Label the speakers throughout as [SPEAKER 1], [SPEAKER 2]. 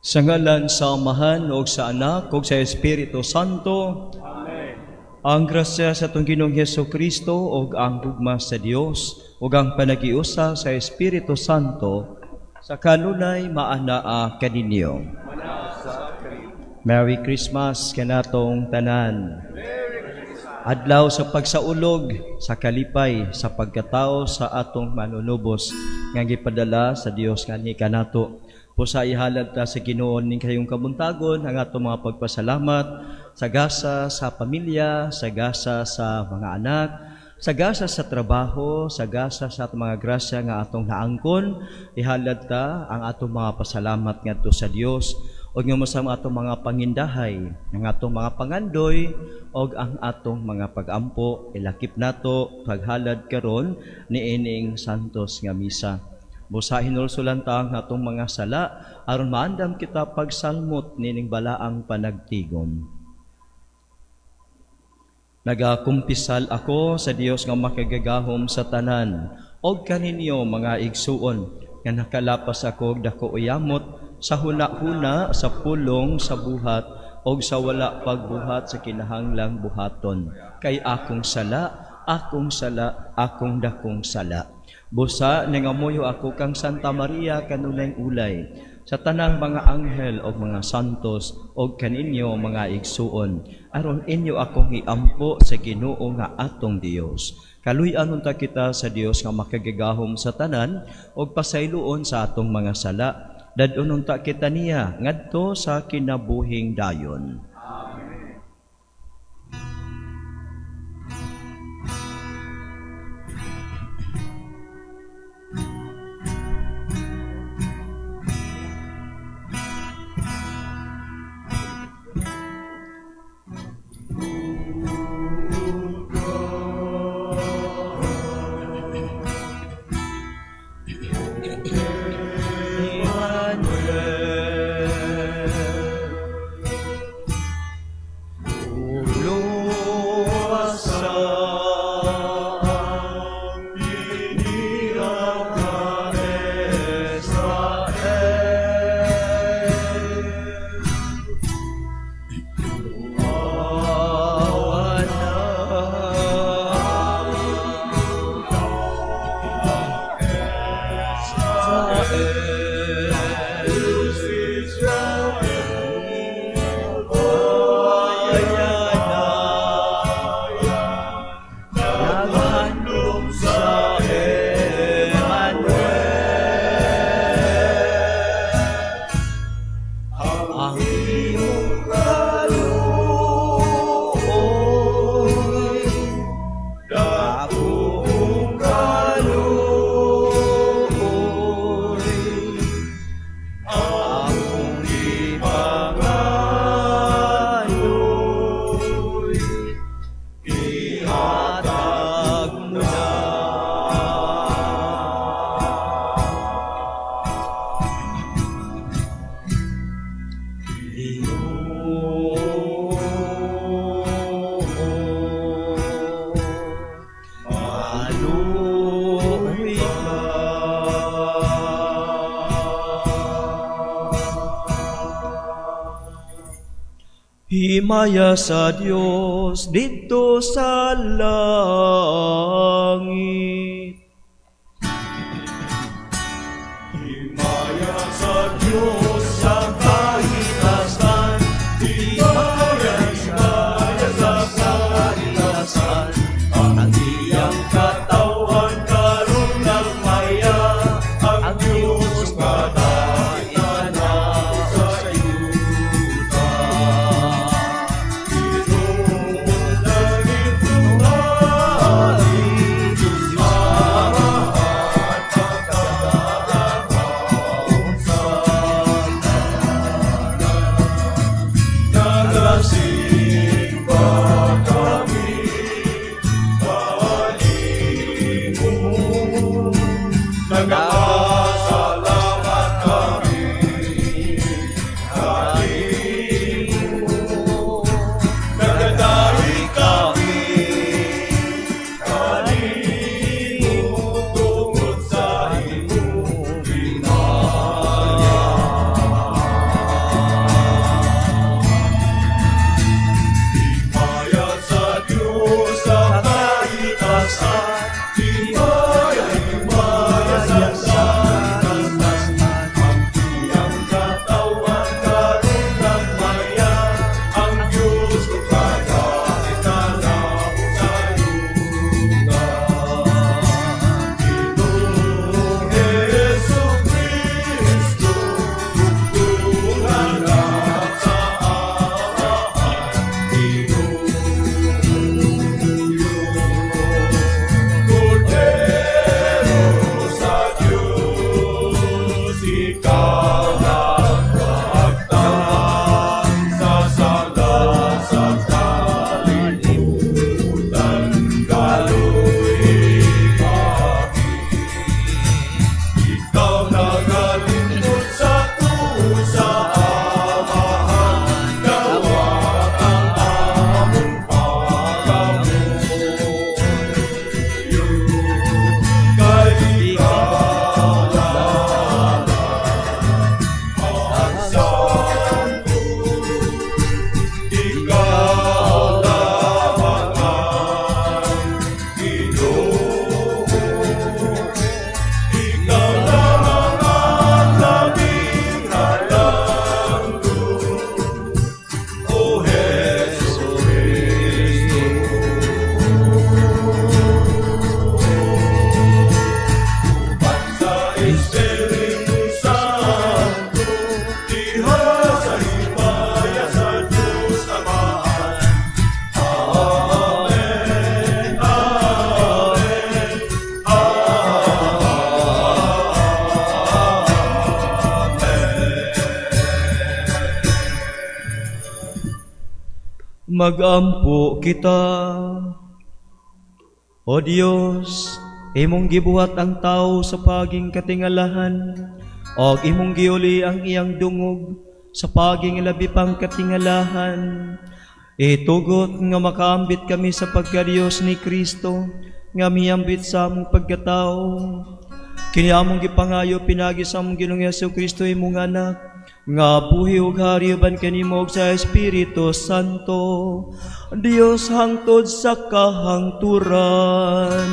[SPEAKER 1] Sa ngalan sa Amahan o sa Anak o sa Espiritu Santo.
[SPEAKER 2] Amen.
[SPEAKER 1] Ang grasya sa atong Ginoong Hesukristo o ang gugma sa Dios o ang panagiusa sa Espiritu Santo sa kanunay maanaa kaninyo. Merry Christmas kanatong tanan. Adlaw sa pagsaulog, sa kalipay, sa pagkatao sa atong manunubos nga gipadala sa Dios kani kanato. Pusa ihalad ta sa Ginoo ning kayong kabuntagon ang atong mga pagpasalamat sa gasa sa pamilya, sa gasa sa mga anak, sa gasa sa trabaho, sa gasa sa atong mga grasya nga atong naangkon. Ihalad ta ang atong mga pasalamat ngadto sa Dios og nga masama atong mga pangindahay, ang atong mga pangandoy og ang atong mga pagampo. Ilakip nato paghalad karon niining santos nga misa. Busa hinulsulan ta ang atong mga sala aron maandam kita pagsalmot nining balaang panagtigom. Nagakumpisal ako sa Dios nga makagagahom sa tanan og kaninyo mga igsuon nga nakalapas ako og dako uyamot sa huna-huna, sa pulong, sa buhat og sa wala pagbuhat sa kinahanglang buhaton. Kay akong sala, akong dakong sala. Busa nangamuyo ako kang Santa Maria kanunay ulay sa tanang mga anghel o mga santos o kaninyo mga igsuon aron inyo akong iampo sa Ginoo nga atong Dios. Kaluy-anon ta kita sa Dios nga makagagahom sa tanan og pasayloon sa atong mga sala. Dadunon ta kita niya ngadto sa kinabuhing dayon. Himaya sa Dios dito sa langit.
[SPEAKER 2] Himaya sa Diyos sa kaitasan. Himaya sa kaitasan. Ang iyang katawan karon nagmaya. Ang Diyos kadaitan na sa yuta.
[SPEAKER 1] Magampo kita. O Dios, imong gibuhat ang tao sa paging katingalahan, o imong giuli ang iyang dungog sa paging labi pang katingalahan. Itugot nga makaambit kami sa pagka-Diyos ni Kristo, nga miyambit sa among pagkatao. Kini among gipangayo pinagi sa among Ginoong Jesu-Kristo imong anak, nga buhi ug hari uban kanimo sa Espiritu Santo, Dios hangtod sa kahangturan.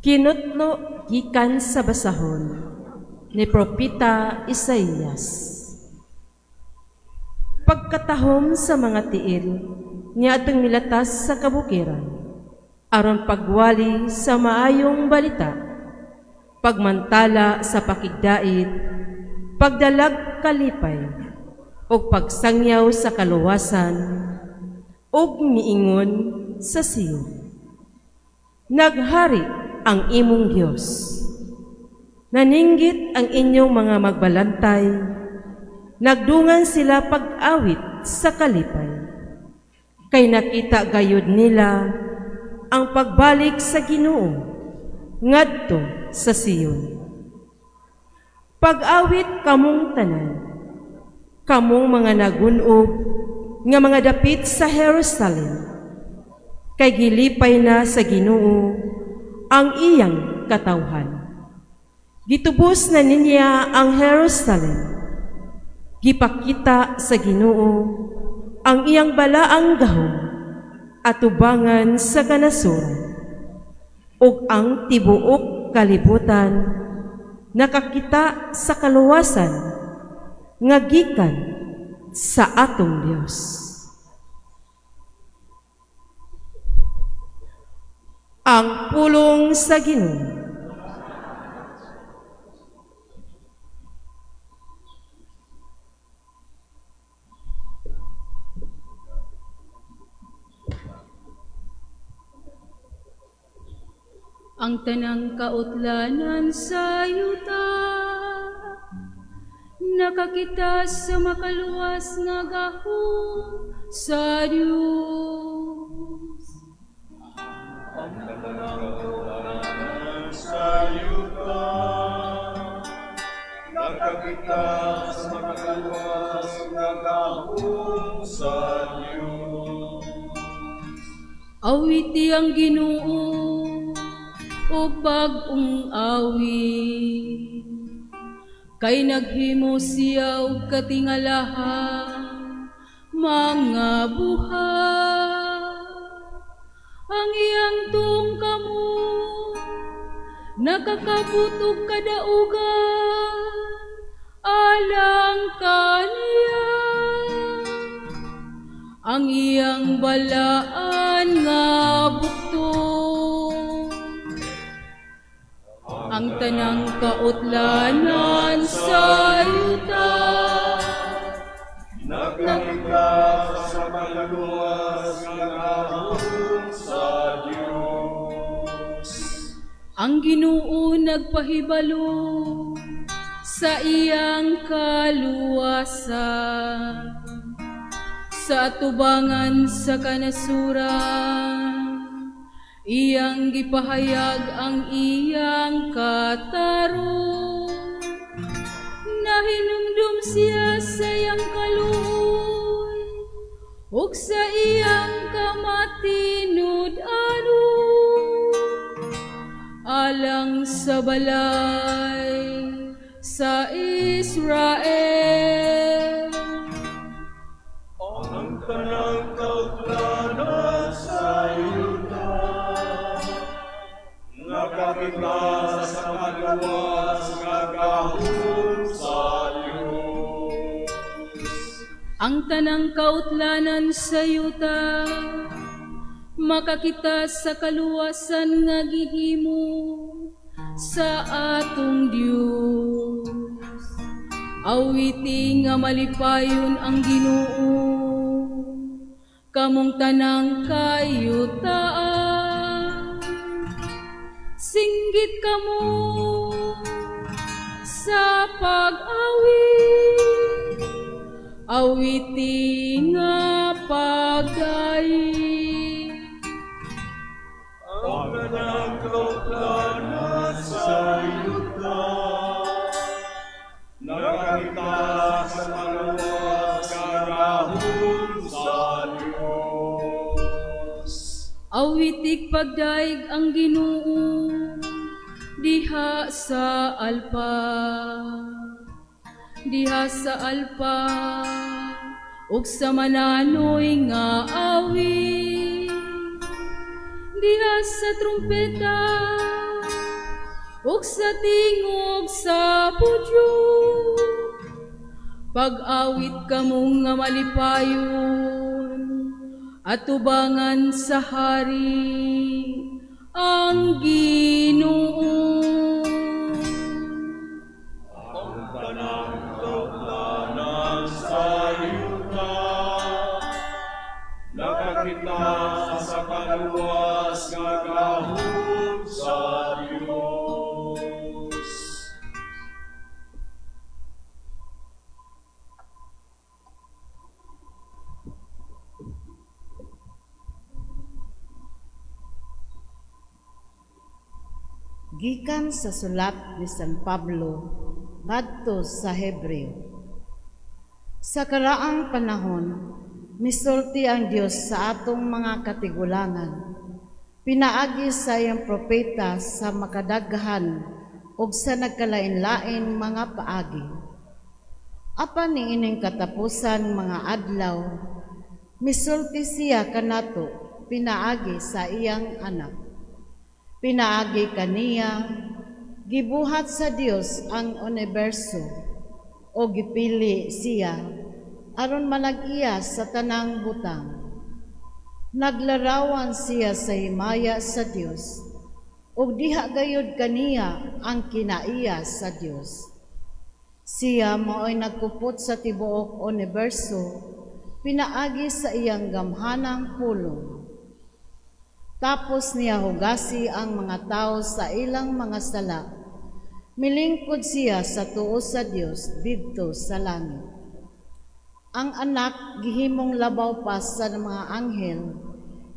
[SPEAKER 3] Kinutlo gikan sa basahon ni Propeta Isaías. Pagkatahom sa mga tiil, niya atong milatas sa kabukiran, aron pagwali sa maayong balita, pagmantala sa pakigdait, pagdalag kalipay, o pagsangyaw sa kaluwasan, ug miingon sa Siyon. Naghari ang imong Diyos. Naninggit ang inyong mga magbalantay, nagdungan sila pag-awit sa kalipay. Kay nakita gayud nila ang pagbalik sa Ginoo ngadto sa Siyon. Pag-awit kamong tanan, kamong mga nagunog nga mga dapit sa Jerusalem, kay gilipay na sa Ginoo ang iyang katawhan. Gitubos na niya ang Jerusalem. Gipakita sa Ginoo ang iyang balaang gahom at tubangan sa kanasuran. Ug ang tibuok kalibutan nakakita sa kaluwasan nga gikan sa atong Dios. Ang pulong sa Ginoo.
[SPEAKER 4] Ang tanang kautlanan sa yuta, nakakita sa makaluwas nga gahom sa Diyos.
[SPEAKER 2] Ang katanang sa yuta, nakakita sa makaluwas nga gahom sa Diyos.
[SPEAKER 4] Awiti ang Ginoo o bag-ong awit, kay naghimo siya og katingalahan mga buhay. Ang iyang tungkamo nakakabutog kadaugan alang kaniya. Ang iyang balaan nga buktong, ang tanang kautlanan sa yuta,
[SPEAKER 2] Nakakita sa makaluwas nga gahom sa Diyos.
[SPEAKER 4] ang Ginoo nagpahibalo sa iyang kaluwasan, sa atubangan sa kanasuran. Iyang gipahayag ang iyang katarong, nahinumdum siya sa iyang kaluoy, ug sa iyang kamatinud-anon, alang sa balay sa Israel.
[SPEAKER 2] Ang tanang kautlanan sa yuta, nakakita sa makaluwas nga gahom sa Diyos.
[SPEAKER 4] Ang tanang kautlanan sa yuta, makakita sa kaluwasan nga gihimo sa atong Dios. Awiti nga malipayon ang Ginoo, kamong tanang kayutaan. Inggit kamo sa pag-awit, awiti nga pagdaig.
[SPEAKER 2] Ang kanang kauklanan sa yuta, nakakita sa kalawas karahon sa Diyos.
[SPEAKER 4] Awitig pagdaig ang Ginoo diha sa alpa, diha sa alpa, ug sa mananoy nga awit, diha sa trumpeta, ug sa tingog sa pudyo. Pag-awit kamong nga malipayon, at tubangan sa hari ang Ginoo.
[SPEAKER 2] Ang kanang kauklanan sa yuta, nakakita sa kalawas nga gahom sa Diyos.
[SPEAKER 5] Gikan sa sulat ni San Pablo ngadto sa Hebreo. Sa karaang panahon, misulti ang Dios sa atong mga katigulangan. Pinaagi sa iyang propeta sa makadaghan ug sa nagkalain-lain mga paagi. Apan niining katapusan mga adlaw, misulti siya kanato pinaagi sa iyang anak. Pinaagi kaniya, gibuhat sa Dios ang universo, o gipili siya, aron manag-iya sa tanang butang. Naglarawan siya sa himaya sa Dios, ug diha gayud kaniya ang kinaiya sa Dios. Siya mao'y nagkupot sa tibuok universo, pinaagi sa iyang gamhanang pulong. Tapos niya hugasi ang mga tao sa ilang mga sala. Milingkod siya sa tuo sa Dios didto sa langit. Ang anak gihimong labaw pa sa mga anghel,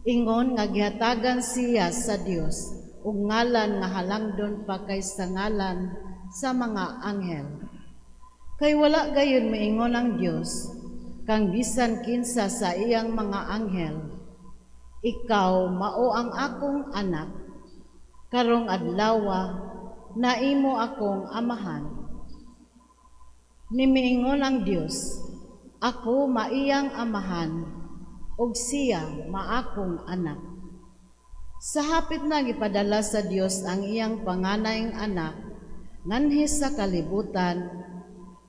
[SPEAKER 5] ingon nga gihatagan siya sa Dios ug ngalan nga halangdon pa kaysa ngalan sa mga anghel. Kay wala gayon maingon ang Dios kang bisan kinsa sa iyang mga anghel, ikaw mao ang akong anak, karong adlawa na imo akong amahan. Nimiingon ang Dios, ako maiyang amahan, ug siya maakong anak. Sa hapit na gipadala sa Dios ang iyang panganayng anak, nganhi sa kalibutan,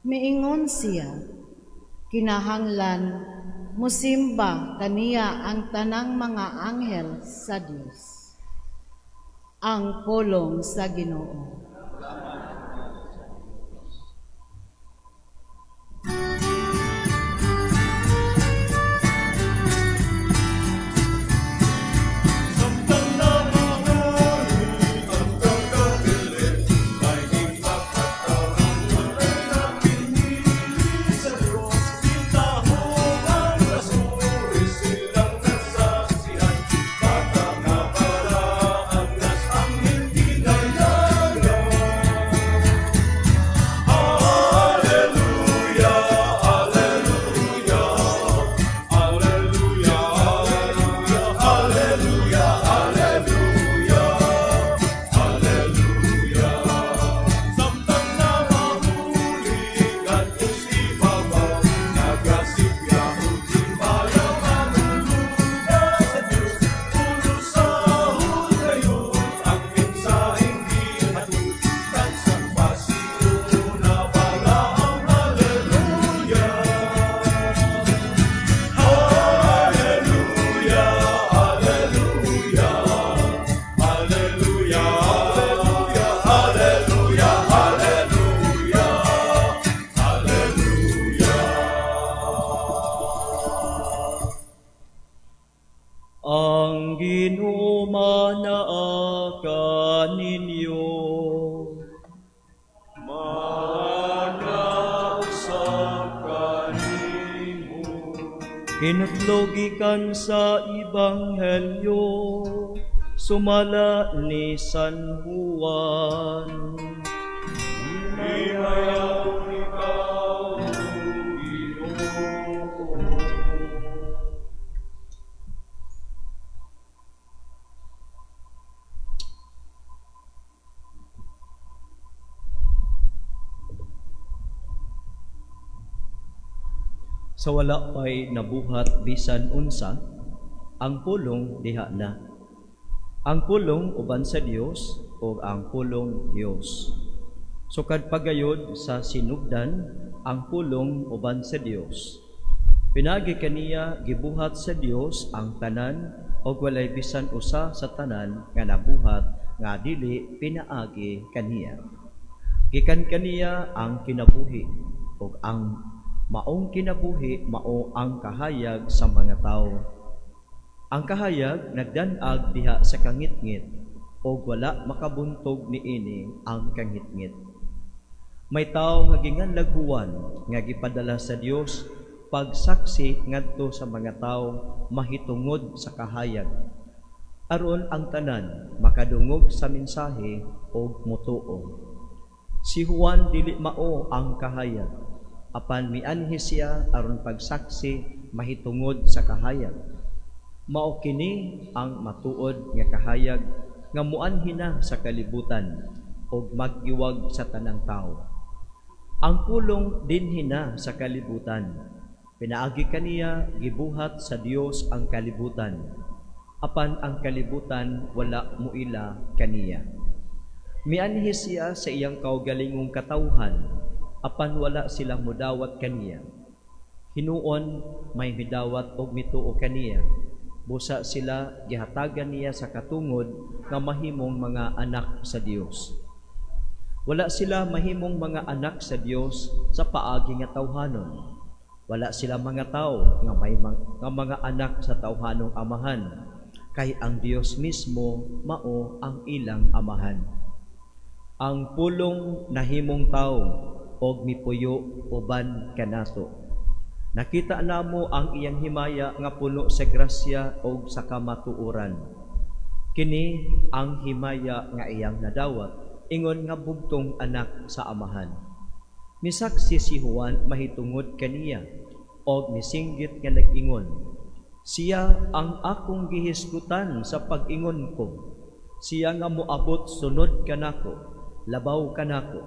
[SPEAKER 5] miingon siya, kinahanglan musimba kaniya ang tanang mga anghel sa Dios. Ang pulong sa Ginoo.
[SPEAKER 1] Ang Ginoo manaa kaninyo. Tinutlogikan sa Ebanghelyo, sumala ni San Juan.
[SPEAKER 2] Himayaw ikaw, Ginoo.
[SPEAKER 1] Sa wala pa'y nabuhat bisan unsa, ang pulong diha na. Ang pulong uban sa Dios o ang pulong Dios. Sukad pagayod sa sinugdan, ang pulong uban sa Dios. Pinagi kaniya gibuhat sa Dios ang tanan o walay bisan usa sa tanan nga nabuhat nga dili pinaagi kaniya. Gikan kaniya ang kinabuhi o ang maong kinabuhi mao ang kahayag sa mga tao. Ang kahayag nagdanag diha sa kangitngit o wala makabuntog niini ang kangitngit. May tao nga ginganlaguan nga gipadala sa Dios pagsaksi ngadto sa mga tao mahitungod sa kahayag. Aron ang tanan makadungog sa mensahe o mutuo. Si Juan dili mao ang kahayag, apan mianhi siya aron pagsaksi mahitungod sa kahayag. Mao kini ang matuod nga kahayag nga muanhi na sa kalibutan ug mag-iwag sa tanang tao. Ang pulong dinhi na sa kalibutan. Pinaagi kaniya gibuhat sa Dios ang kalibutan. Apan ang kalibutan wala muila kaniya. Mianhi siya sa iyang kaugalingong katawhan, apan wala sila mudawat kaniya. Hinuon may midawat og mituo kaniya. Busa sila gihatagan niya sa katungod nga mahimong mga anak sa Dios. Wala sila mahimong mga anak sa Dios sa paagi nga tawhanon. Wala sila mga tao nga may mga anak sa tawhanong amahan, kay ang Dios mismo mao ang ilang amahan. Ang pulong nahimong tao og mipuyo uban kanato. Nakita namo ang iyang himaya nga puno sa grasya og sa kamatuoran. Kini ang himaya nga iyang nadawat, ingon nga bugtong anak sa amahan. Misaksi si Juan mahitungod kaniya og misinggit nga nag-ingon, siya ang akong gihisgutan sa pag-ingon ko. Siya nga moabot sunod kanako, labaw kanako,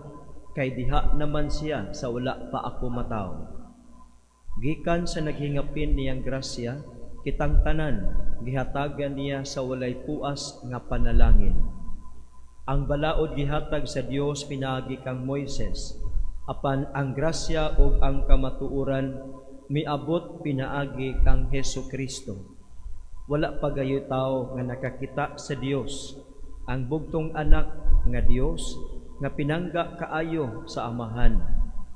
[SPEAKER 1] kay diha naman siya sa wala pa ako mataw. Gikan sa naghingapin niyang grasya, kitang tanan gihatagan niya sa walay puas nga panalangin. Ang balaod gihatag sa Dios pinaagi kang Moises, apan ang grasya ug ang kamatuoran miabot pinaagi kang Hesukristo. Wala pagayo tao nga nakakita sa Dios, ang bugtong anak nga Dios nga pinangga kaayo sa amahan,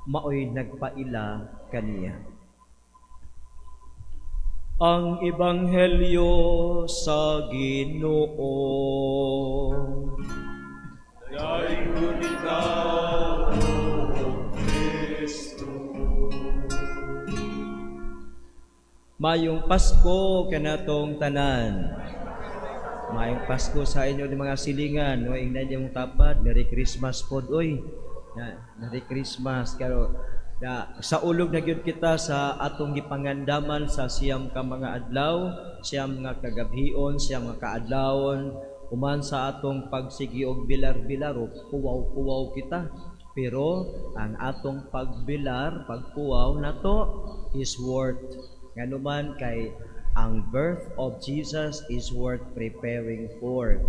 [SPEAKER 1] maoy nagpaila kaniya. Ang Ebanghelyo sa Ginoo.
[SPEAKER 2] Dayon ikaw, O Kristo.
[SPEAKER 1] Mayong Pasko kanatong tanan. Mayong Pasko sa inyo ni mga silingan. No, ingnan yung tapad. Merry Christmas pod. Oy, Merry Christmas. Karo, sa ulog na gyud kita sa atong gipangandaman sa siyam ka mga adlaw, siyam nga kagabhion, siyam nga kaadlawon, uman sa atong pagsigi og bilar-bilar, puwaw-puwaw kita. Pero ang atong pagbilar, pagpuwaw nato is worth. Nganuman kay ang birth of Jesus is worth preparing for.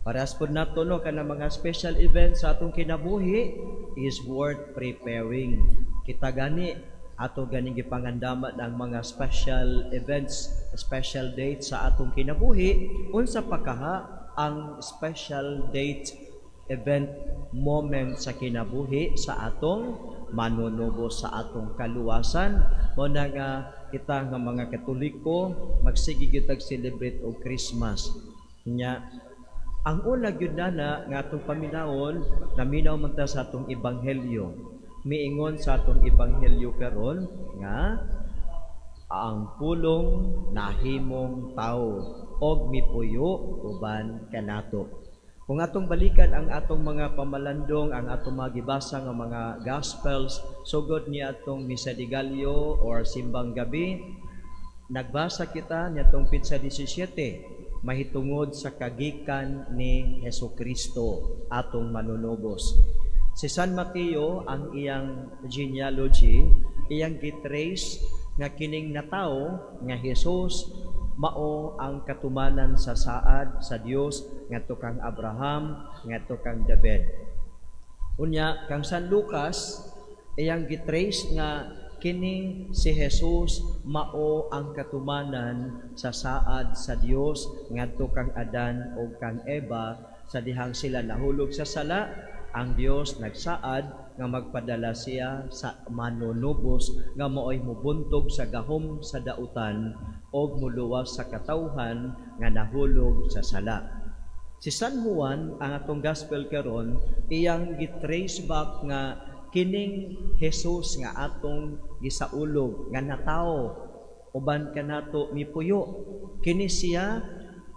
[SPEAKER 1] Paras po nato no kana mga special events sa atong kinabuhi is worth preparing. Kita gani ato ganing gipangandaman ang mga special events, special dates sa atong kinabuhi, unsa pa kaha ang special date event moment sa kinabuhi sa atong manunubo sa atong kaluwasan. Mo na nga kita nga mga Katoliko magsige gyud tag celebrate og Christmas. Nya ang una gyud na nga atong paminawon, naminaw man ta sa atong ebanghelyo. Miingon sa atong ebanghelyo karon nga ang pulong nahimong tao og mipuyo uban kanato. Kung atong balikan ang atong mga pamalandong, ang atong mga gibasa nga mga gospels, sugod ni atong misa de Gallo or simbang gabi, nagbasa kita niatong Pitsa 17 mahitungod sa kagikan ni Hesukristo atong manunubos. Si San Mateo ang iyang genealogy, iyang gitrace nga kining natawo nga Jesus mao ang katumanan sa saad sa Dios ngadto kang Abraham, ngadto kang David. Unya kang San Lucas iyang gitrace nga kining si Jesus mao ang katumanan sa saad sa Dios ngadto kang Adan o kang Eva sa dihang sila nahulog sa sala. Ang Dios nagsaad nga magpadala siya sa manunubos nga mao'y mubuntog sa gahom sa dautan o muluwas sa katawhan nga nahulog sa sala. Si San Juan, ang atong gospel karon, iyang gitrace back nga kining Jesus nga atong gisaulog nga natawo uban kanato mipuyo. Kini siya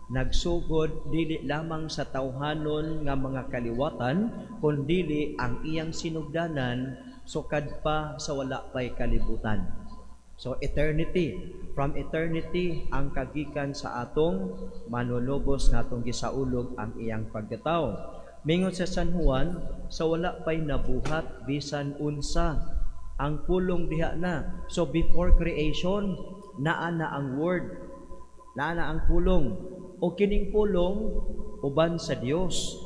[SPEAKER 1] nagsugod dili lamang sa tawhanon nga mga kaliwatan kundi ang iyang sinugdanan sukad pa sa wala pay kalibutan. So eternity, from eternity ang kagikan sa atong manunubos natong gisaulog ang iyang pagkatao. Mingon sa San Juan, sa wala pay nabuhat bisan unsa ang pulong diha na. So before creation naa na ang word, naa na ang pulong. O kining pulong uban sa Dios,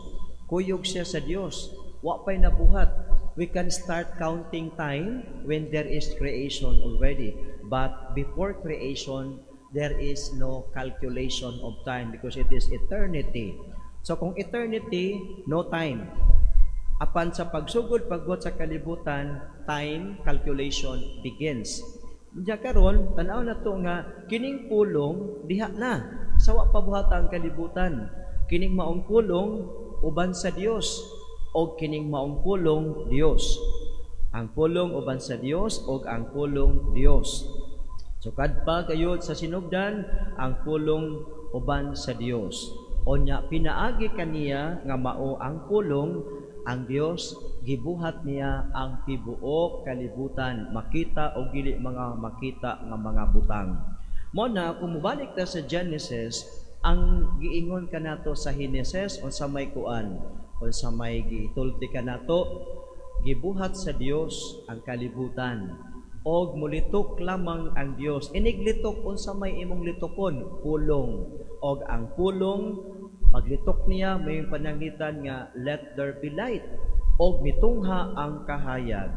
[SPEAKER 1] kuyog siya sa Dios, wa pay nabuhat. We can start counting time when there is creation already, but before creation there is no calculation of time because it is eternity. So kung eternity, no time. Apan sa pagsugod pagbuhat sa kalibutan, time calculation begins. Diya karon tanaw na to nga kining pulong diha na sa wa pabuhata ang kalibutan. Kining maong pulong uban sa Dios o kining maong pulong Dios. Ang pulong uban sa Dios o ang pulong Dios. Sukad pa kayod sa sinugdan ang pulong uban sa Dios. Onya pinaagi kaniya nga mao ang pulong ang Dios, gibuhat niya ang tibuok kalibutan, makita o gili mga makita nga mga butang. Mo na kung mubalik ta sa Genesis, ang giingon kanato sa Genesis o sa may kuan o sa may gitulti kanato, gibuhat sa Dios ang kalibutan og mulitok lamang ang Dios. Iniglitok unsa may imong litokon, pulong. Og ang pulong paglitok niya may pananglitan nga let there be light og mitungha ang kahayag.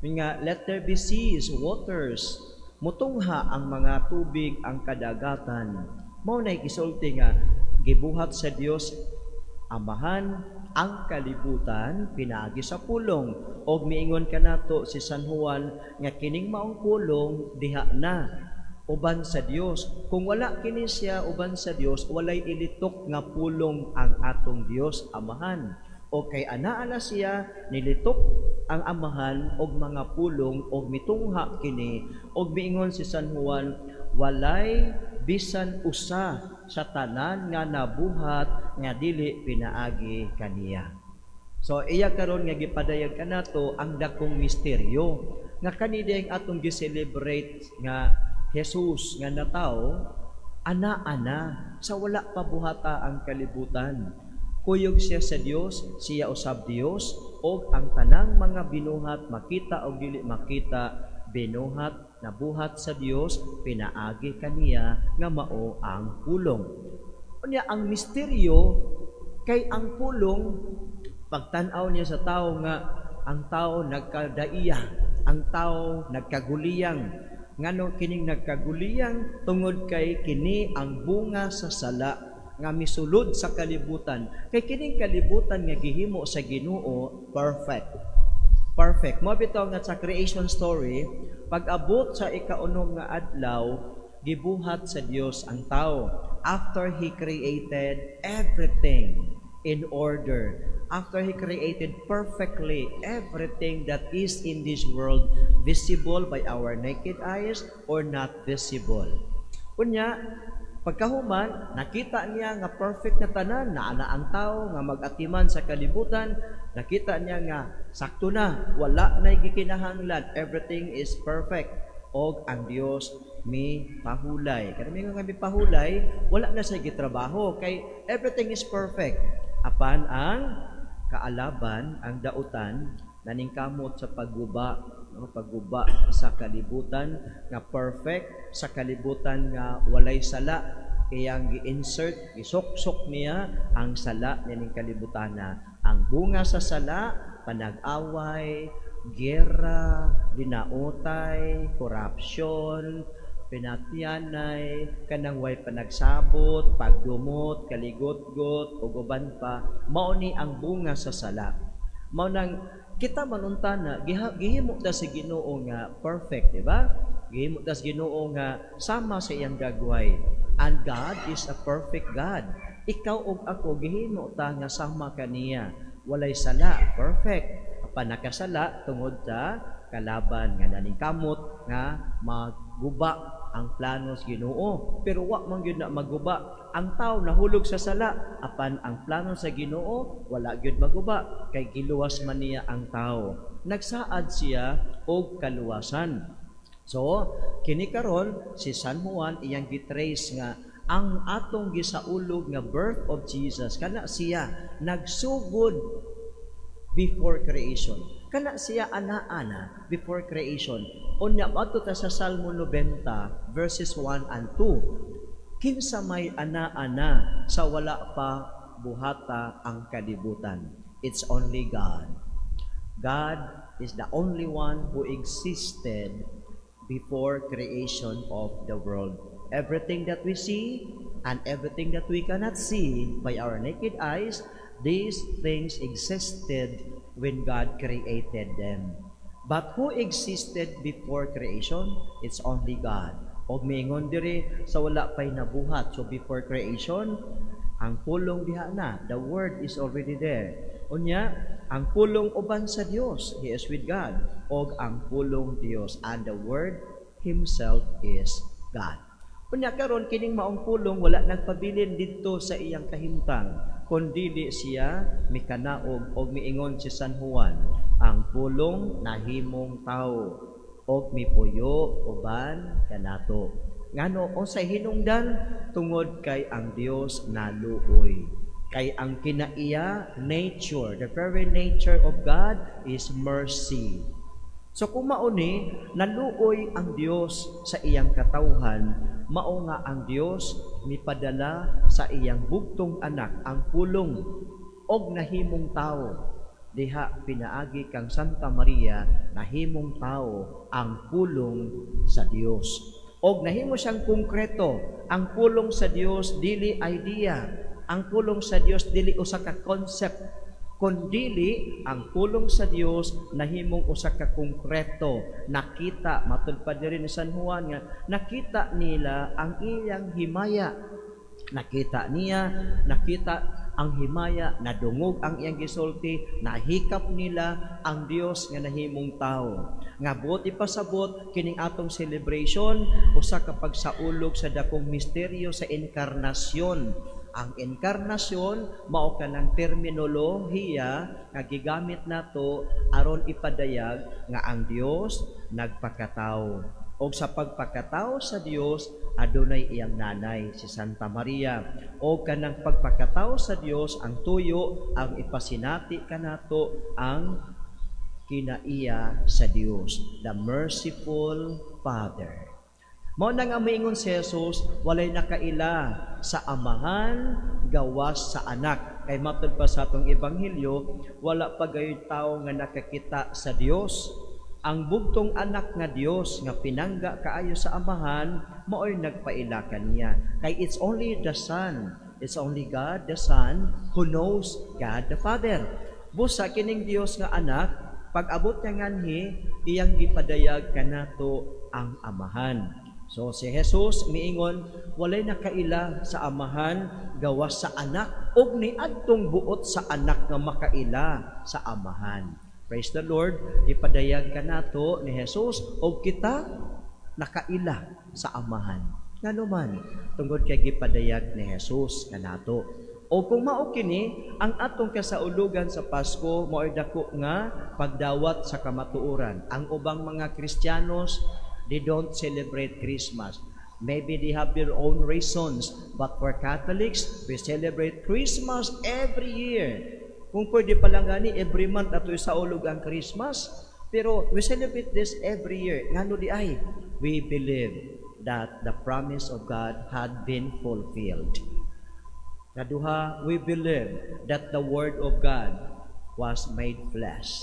[SPEAKER 1] Nga let there be seas, waters, mutungha ang mga tubig, ang kadagatan. Mao nay gisulti nga gibuhat sa Dios Amahan ang kalibutan pinaagi sa pulong. Og miingon kanato si San Juan nga kining maong pulong diha na uban sa Dios. Kung wala kini siya uban sa Dios, walay ilitok nga pulong ang atong Dios Amahan. O kay anaa na siya nilitok ang Amahan og mga pulong og mitungha kini. Og miingon si San Juan, walay bisan usa sa tanan nga nabuhat nga dili pinaagi kaniya. So iya karon nga gipadayag kanato ang dakong misteryo nga kanidi ang atong gi-celebrate nga Jesus nga natawo ana-ana sa wala pa buhata ang kalibutan. Kuyog siya sa Dios, siya usab Dios, og ang tanang mga binuhat makita o dili makita binuhat nabuhat sa Dios pinaagi kaniya nga mao ang pulong. Unya ang misteryo kay ang pulong pagtan-aw niya sa tao nga ang tao nagkadaiya, ang tao nagkaguliyang. Ngano kining nagkaguliyang tungod kay kini ang bunga sa sala nga misulod sa kalibutan. Kay kining kalibutan nga gihimo sa Ginoo perfect. Mo bitaw nga sa creation story, pag-abot sa ikaunom nga adlaw, gibuhat sa Dios ang tao after He created everything in order. after He created perfectly everything that is in this world, visible by our naked eyes or not visible. Kunya, pagkahuman, nakita niya nga perfect na tanan, na ang tao nga mag-atiman sa kalibutan, nakita niya nga sakto na, wala na gikinahanglan, everything is perfect. Og ang Dios mi pahulay. Kanami nga mi pahulay, wala na sa gitrabaho kay everything is perfect. Apan ang kaalaban, ang dautan, naningkamot sa pagguba, no? Pagguba sa kalibutan nga perfect, sa kalibutan nga walay sala, kayang gi-insert, gisok-sok niya ang sala nining kalibutan na. Ang bunga sa sala, panag-away, gera, dinaotay, corruption, pinatyanay, kanang way panagsabot, pagdumot, kaligot-got, ug uban pa, mao ni ang bunga sa sala. Mao nang kita manunta na gihimo ta sa Ginoo nga perfect, di ba? Gihimo ta sa Ginoo nga sama sa iyang gagway. And God is a perfect God. Ikaw ug ako gihimo ta nga sama kaniya. Walay sala, perfect. Apan nakasala tungod sa kalaban nga naningkamot nga magguba ang plano sa Ginoo. Pero wa man gyud na magguba. Ang tao nahulog sa sala, apan ang plano sa Ginoo wala gyud maguba kay giluwas man niya ang tao. Nagsaad siya og kaluwasan. So, kini karon si San Juan iyang gitrace nga ang atong gisaulog nga birth of Jesus kana siya nagsugod before creation. Kana siya ana-ana before creation. Unya adto ta sa Salmo 90 verses 1 and 2. Kinsa may ana-ana sa wala pa buhata ang kalibutan. It's only God. God is the only one who existed before creation of the world. Everything that we see and everything that we cannot see by our naked eyes, these things existed when God created them. But who existed before creation? It's only God. Og mingon diri sa wala pay nabuhat. So before creation, ang pulong diha na. The Word is already there. Unya, ang pulong uban sa Dios, He is with God. Og ang pulong Dios, and the Word Himself is God. Unya karon kining maong pulong wala nagpabilin didto sa iyang kahimtang, kundi siya mikanaog og miingon si San Juan, ang pulong nahimong tao og mipuyo uban kanato. Ngano unsay hinungdan tungod kay ang Dios naluoy. Kay ang kinaiya nature, the very nature of God is mercy. So kung mauni, naluoy ang Dios sa iyang katawhan, mao nga ang Dios mipadala sa iyang bugtong anak ang pulong og nahimong tao. Diha pinaagi kang Santa Maria, nahimong tao ang pulong sa Dios. Og nahimo siyang konkreto, ang pulong sa Dios dili idea, ang pulong sa Dios dili usa ka concept, kundili ang pulong sa Dios nahimong usa ka konkreto. Nakita matud pa diri ni San Juan nga nakita nila ang iyang himaya. Nakita ang himaya, nadungog ang iyang gisulti, nahikap nila ang Dios nga nahimong tao. Nga buot ipasabot kining atong celebration usa ka pagsaulog sa dakong misteryo sa inkarnasyon. Ang inkarnasyon mao kanang terminolohiya nga gigamit nato aron ipadayag nga ang Dios nagpakatao. O sa pagpakatao sa Dios, adunay iyang nanay, si Santa Maria. O kanang pagpakatao sa Dios, ang tuyo, ang ipasinati kanato, ang kinaiya sa Dios, the merciful Father. Mao na nga moingon si Jesus, walay nakaila sa amahan, gawas sa anak. Kay matud pa sa atong ebanghelyo, wala pa gayud tawo nga nakakita sa Dios. Ang bugtong anak nga Dios nga pinangga kaayo sa amahan, maoy nagpaila kaniya. Kay it's only the Son, it's only God the Son who knows God the Father. Busa kining Dios nga anak, pag abot niya nganhi, iyang gipadayag kanato ang amahan. So si Jesus miingon walay nakaila sa amahan gawas sa anak ug niadtong buot sa anak nga makaila sa amahan. Praise the Lord, ipadayag kanato ni Jesus ug kita nakaila sa amahan. Ngano man tungod kay gipadayag ni Jesus kanato. O kung mao kini ang atong kasaulugan sa Pasko mao dako nga pagdawat sa kamatuoran. Ang ubang mga Kristiyanos, they don't celebrate Christmas. Maybe they have their own reasons, but for Catholics, we celebrate Christmas every year. Kung pwede pala gani, every month ato isaulog ang Christmas. Pero we celebrate this every year. Ngano di ay? We believe that the promise of God had been fulfilled. Kaduha, we believe that the Word of God was made flesh.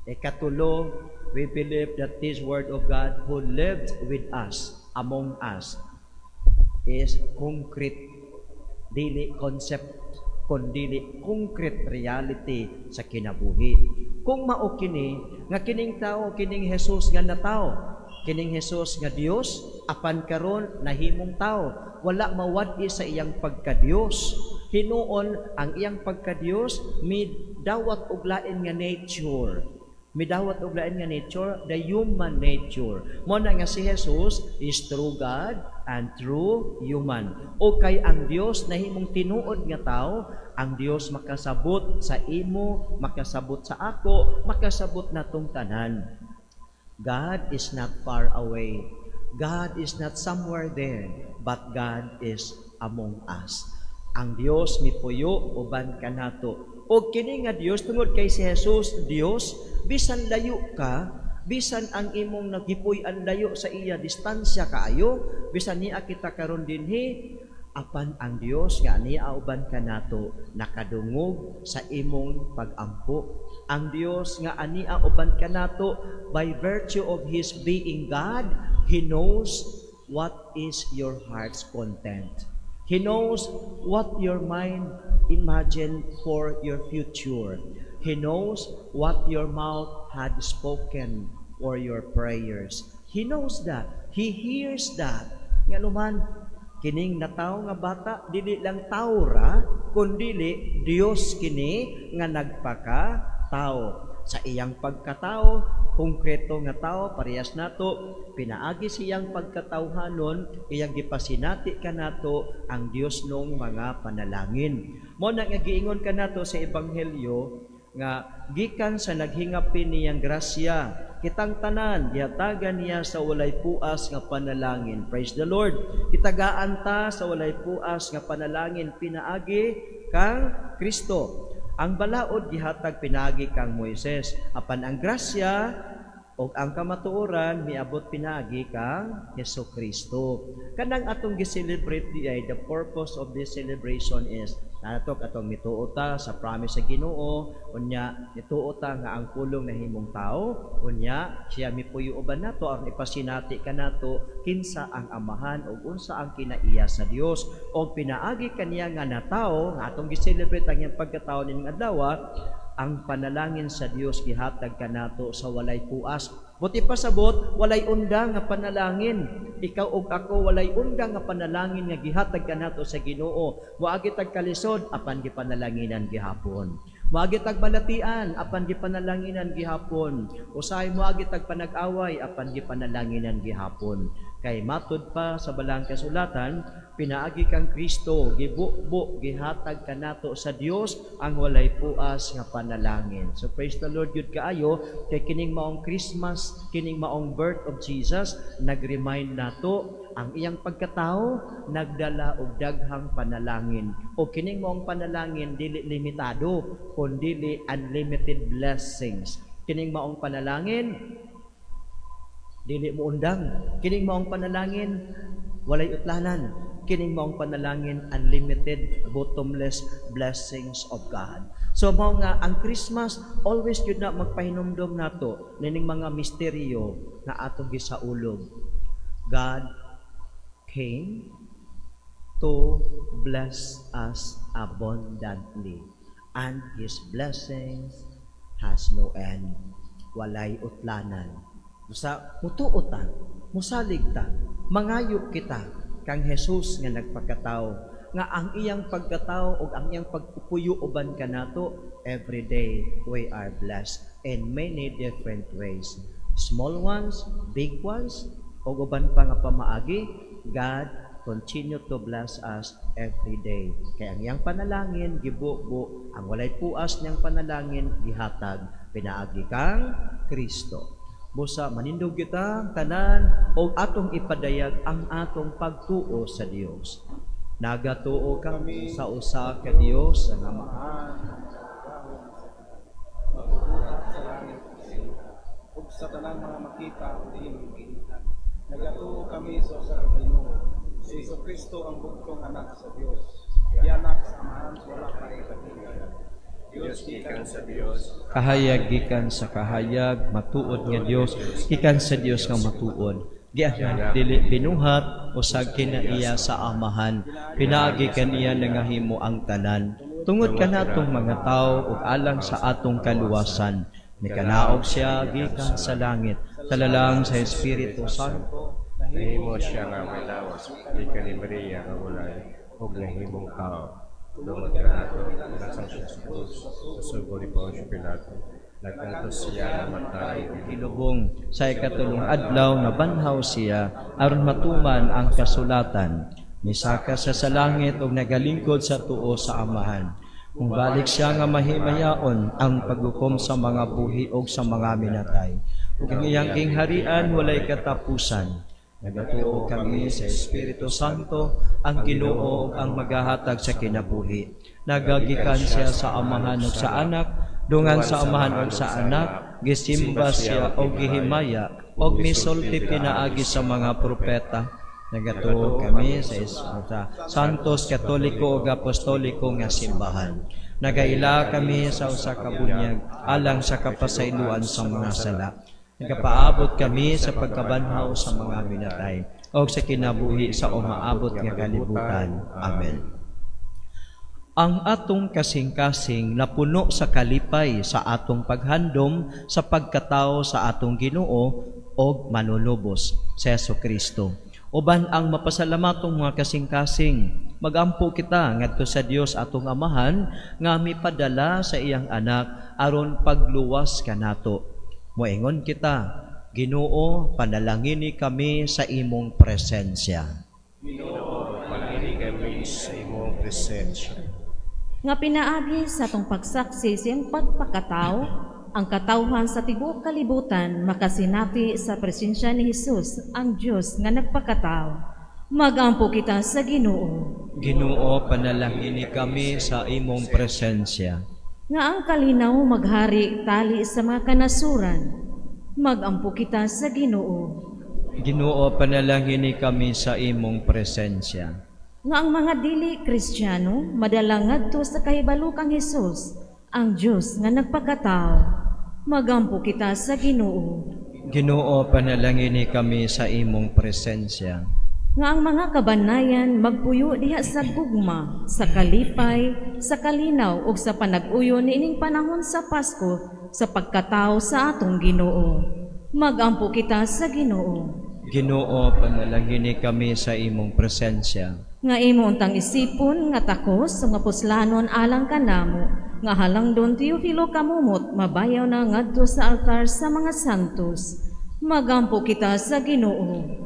[SPEAKER 1] Ikatulo, we believe that this Word of God who lived with us, among us, is concrete, dili concept, kundi concrete reality sa kinabuhi. Kung mao kini, nga kining tao, kining Jesus nga natao, kining Jesus nga Dios, apan karon nahimong tao, wala mawad-i sa iyang pagka-Dios. Hinuon ang iyang pagka-Dios, midawat og lain nga nature. Midawat og lain nga nature, the human nature. Mo na nga si Jesus is true God and true human. O kay ang Dios nahimong tinuod nga tao, ang Dios makasabot sa imo, makasabot sa ako, makasabot natong tanan. God is not far away. God is not somewhere there, but God is among us. Ang Dios mipuyo uban kanato. O kini nga Dios tungod kay si Jesus, Dios, bisan layo ka, bisan ang imong nagipuy-an layo sa iya distansya kaayo, bisan niya kita karon dinhi, apan ang Dios nga niya uban kanato nakadungog sa imong pag-ampo. Ang Dios nga ania uban kanato by virtue of His being God, He knows what is your heart's content. He knows what your mind imagine for your future. He knows what your mouth had spoken for your prayers. He knows that. He hears that. Nga naman, kining nataw nga bata, dili lang tao ra, kundili Dios kini nga nagpaka-tao. Sa iyang pagkatao, konkreto nga tao, parehas nato, pinaagi siyang pagkatawhanon, iyang gipasinati kanato ang Dios nung mga panalangin. Mo na nga giingon kanato sa ebanghelyo nga gikan sa naghingapin niyang grasya, kitang tanan gihatagan niya sa walay puas nga panalangin. Praise the Lord. Kitagaan ta sa walay puas nga panalangin pinaagi kang Kristo. Ang balaod gihatag pinaagi kang Moises, apan ang grasya o ang kamatuoran miabot pinaagi kang Hesukristo. Kanang atong gi-celebrate di ay the purpose of this celebration is natok atong mituo ta sa promise sa Ginoo, unya mituo ta nga ang pulong nahimong tao, unya siya mipuyo uban nato aron ipasinati kanato kinsa ang amahan ug unsa ang kinaiya sa Dios o pinaagi kaniya nga natawo nga atong gi-celebrate ang iyang pagkatawo ning adlaw. Ang panalangin sa Dios gihatag kanato sa walay puas. Buti pasabot, walay undang nga panalangin. Ikaw ug ako walay undang nga panalangin nga gihatag kanato sa Ginoo. Moagi tag kalisod apan gipanalanginan gihapon. Moagi tag balatian apan gipanalanginan gihapon. Usahay moagi tag panag-away apan gipanalanginan gihapon. Kay matud pa sa balang kasulatan, pinaagi kang Kristo, gibukbo, gihatag kanato sa Dios ang walay puas nga panalangin. So praise the Lord yun kaayo, kay kining maong Christmas, kining maong birth of Jesus, nag-remind nato ang iyang pagkatao, nagdala og daghang panalangin. O kining maong panalangin, dili limitado, kundi unlimited blessings. Kining maong panalangin, dili mo undang. Kining maong panalangin, walay utlanan. Kining maong panalangin, unlimited, bottomless blessings of God. So mao nga ang Christmas always yun na magpahinumdom nato nining mga misteryo na atong gisaulog. God came to bless us abundantly, and His blessings has no end. Walay utlanan. Sa mutuotan, musalig ta, mangayo kita kang Jesus nga nagpagkatao, nga ang iyang pagkatao ug ang iyang pagpupuyo uban kanato, every day we are blessed in many different ways. Small ones, big ones, ug uban pa nga pamaagi, God continue to bless us every day. Kaya ang iyang panalangin, gibubo, ang walay puas niyang panalangin, gihatag, pinaagi kang Kristo. Busa, manindog kita, tanan, o atong ipadayag ang atong pagtuo sa Dios. Nagatuo kami sa usa ka Dios nga Ama.
[SPEAKER 2] Mabubuhat sa langit ug sa tanang mga makita o diin makita. Nagatuo kami sa usa ka Ginoo, si Jesucristo ang bugtong anak sa Dios. Yanak sa amahan wala kay katigan. Dios gikan sa Dios.
[SPEAKER 1] Kahayag gikan sa kahayag, matuod nga Dios, gikan sa Dios nga matuod. Giahan dili binuhat usag kinaiya sa amahan, pinaagi kaniya nangahimo ang tanan. Tungod kanatong mga tao ug alang sa atong kaluwasan, nikanaog siya gikan sa langit, talalang sa Espiritu Santo.
[SPEAKER 6] Nahimo siya nga may lawas, di ka ni Maria nga ulay, huwag nahimong tao. Lumot ka nato, nasang siya sa krus, sa sugo ni Poncio Pilato. Nagkanto siya na matay.
[SPEAKER 1] Ilubong sa ikatulong adlaw na banhaw siya, aron matuman ang kasulatan. Misaka siya sa langit ug nagalingkod sa tuo sa amahan. Kung balik siya nga mahimayaon ang paghukom sa mga buhi ug sa mga minatay. Ug ang iyang kingharian walay katapusan. Nagatuo kami sa Espiritu Santo, ang Ginoo ug ang magahatag sa kinabuhi. Nagagikan siya sa amahan ug sa anak, dungan sa amahan ug sa anak, gisimba siya o gihimaya, o misulti pinaagi sa mga propeta. Nagatuo kami sa Santos, Katoliko ug Apostoliko nga simbahan. Nagaila kami sa usa ka bunyag alang sa kapasayloan sa mga sala. Nagapaabot kami sa pagkabanhaw sa mga minatay o sa kinabuhi sa umaabot nga kalibutan. Amen. Ang atong kasing-kasing napuno sa kalipay sa atong paghandom sa pagkatao sa atong Ginoo o manunubos sa Jesucristo. Uban ang mapasalamatong mga kasing-kasing, magampo kita ngadto sa Dios atong Amahan nga mipadala sa iyang anak aron pagluwas kanato. Moingon kita, Ginoo, panalangini kami sa imong presensya.
[SPEAKER 6] Ginoo, palangini kami sa imong presensya.
[SPEAKER 7] Nga pinaagi sa atong pagsaksi siyang pagpakatao, ang katawhan sa tibuok kalibutan makasinapi sa presensya ni Jesus, ang Diyos nga nagpakatao. Magampo kita sa Ginoo.
[SPEAKER 1] Ginoo, panalangini kami sa imong presensya.
[SPEAKER 7] Nga ang kalinaw maghari tali sa mga kanasuran. Magampo kita sa Ginoo.
[SPEAKER 1] Ginoo, panalangini kami sa imong presensya.
[SPEAKER 7] Nga ang mga dili Kristiyano madala ngadto sa kahibalo kang Hesus, ang Diyos nga nagpakatao. Magampo kita sa Ginoo.
[SPEAKER 1] Ginoo, panalangini kami sa imong presensya.
[SPEAKER 7] Nga ang mga kabanayan magpuyo diha sa gugma, sa kalipay, sa kalinaw ug sa panag-uyo niining panahon sa Pasko sa pagkatao sa atong Ginoo. Magampo kita sa Ginoo.
[SPEAKER 1] Ginoo, panalangini kami sa imong presensya.
[SPEAKER 7] Nga imo untang isipon nga takos sa mga puslanon alang kanamo, nga halang don Teofilo kamumot mabayaw na ngadto sa altar sa mga santos. Magampo kita sa Ginoo.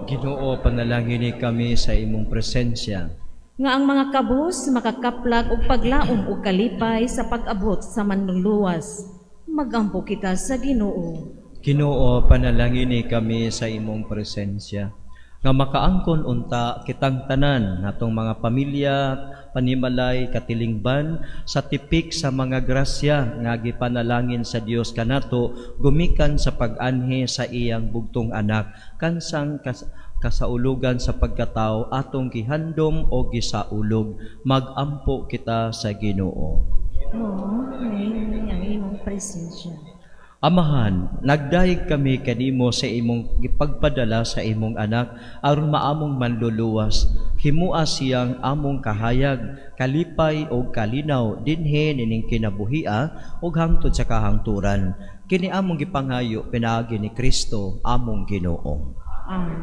[SPEAKER 1] Ginoo, panalangini kami sa imong presensya.
[SPEAKER 7] Nga ang mga kabus makakaplag og paglaom og kalipay sa pag-abot sa manluluwas. Magampo kita sa Ginoo.
[SPEAKER 1] Ginoo, panalangini kami sa imong presensya. Nga makaangkon unta kitang tanan natong mga pamilya, panimalay, katilingban sa tipik sa mga grasya nga gipanalangin sa Dios kanato gumikan sa pag-anhi sa iyang bugtong anak kansang kasaulugan sa pagkatao atong gihandom o gisaulog. Magampo kita sa Ginoo.
[SPEAKER 7] Ngayon ang imong presensya.
[SPEAKER 1] Amahan, nagdahig kami kanimo sa imong gipagpadala sa imong anak aron maamong manluluwas. Himua siyang among kahayag, kalipay o kalinaw dinhi nining kinabuhia ug hangtod sa kahangturan. Kini among gipangayo pinaagi ni Kristo among Ginoo.
[SPEAKER 7] Amen.